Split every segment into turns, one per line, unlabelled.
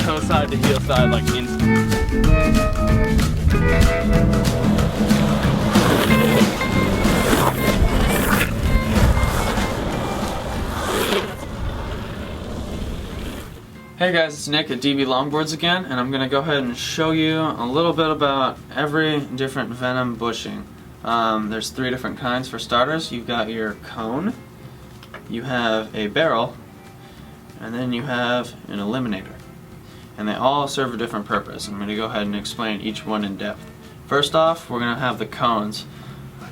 toe side to heel side like instantly. Hey guys, it's Nick at DB Longboards again, and I'm going to go ahead and show you a little bit about every different Venom bushing. There's 3 different kinds for starters. You've got your cone, you have a barrel, and then you have an eliminator. And they all serve a different purpose. I'm going to go ahead and explain each one in depth. First off, we're going to have the cones.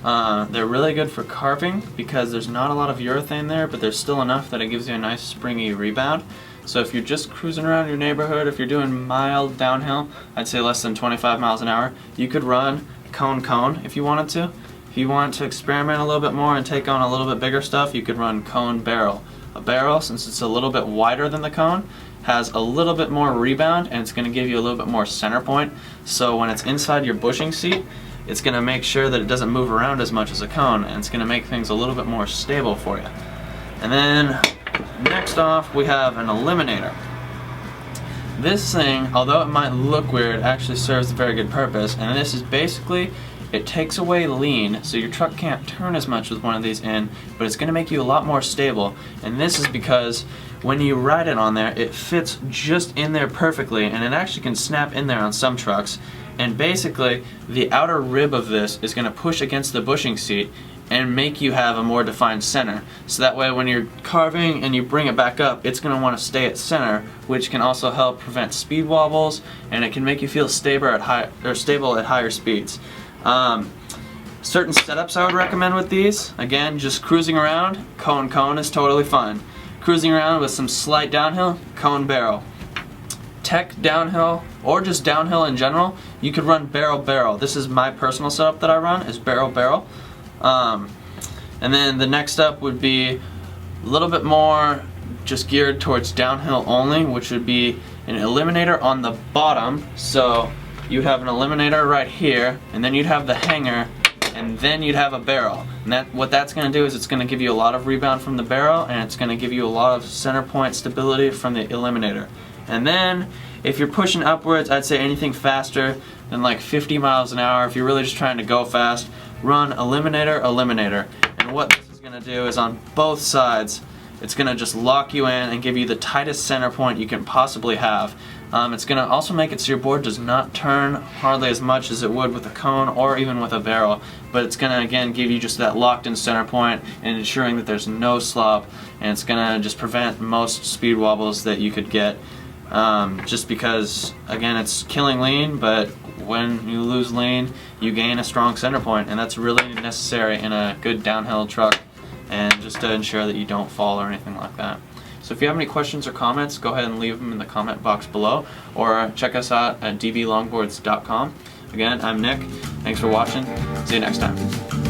They're really good for carving because there's not a lot of urethane there, but there's still enough that it gives you a nice springy rebound. So if you're just cruising around your neighborhood, if you're doing mild downhill, I'd say less than 25 miles an hour, you could run cone if you wanted to. If you want to experiment a little bit more and take on a little bit bigger stuff, you could run cone barrel. A barrel, since it's a little bit wider than the cone, has a little bit more rebound and it's going to give you a little bit more center point. So when it's inside your bushing seat, it's going to make sure that it doesn't move around as much as a cone, and it's going to make things a little bit more stable for you. And then next off, we have an eliminator. This thing, although it might look weird, actually serves a very good purpose, and this is basically, it takes away lean, so your truck can't turn as much with one of these in, but it's going to make you a lot more stable. And this is because when you ride it on there, it fits just in there perfectly, and it actually can snap in there on some trucks. And basically, the outer rib of this is going to push against the bushing seat and make you have a more defined center. So that way when you're carving and you bring it back up, it's going to want to stay at center, which can also help prevent speed wobbles, and it can make you feel stable at higher speeds. Certain setups I would recommend with these, again, just cruising around, cone is totally fine. Cruising around with some slight downhill, cone barrel. Tech downhill, or just downhill in general, you could run barrel. This is my personal setup that I run, is barrel. And then the next up would be a little bit more just geared towards downhill only, which would be an eliminator on the bottom. So you'd have an eliminator right here, and then you'd have the hanger, and then you'd have a barrel. And what that's going to do is it's going to give you a lot of rebound from the barrel, and it's going to give you a lot of center point stability from the eliminator. And then if you're pushing upwards, I'd say anything faster than like 50 miles an hour, if you're really just trying to go fast, run eliminator. And what this is going to do is on both sides, it's going to just lock you in and give you the tightest center point you can possibly have. It's going to also make it so your board does not turn hardly as much as it would with a cone or even with a barrel, but it's going to again give you just that locked in center point and ensuring that there's no slop, and it's going to just prevent most speed wobbles that you could get. Just because, again, it's killing lean, but when you lose lean, you gain a strong center point, and that's really necessary in a good downhill truck, and just to ensure that you don't fall or anything like that. So if you have any questions or comments, go ahead and leave them in the comment box below, or check us out at dblongboards.com. Again, I'm Nick. Thanks for watching. See you next time.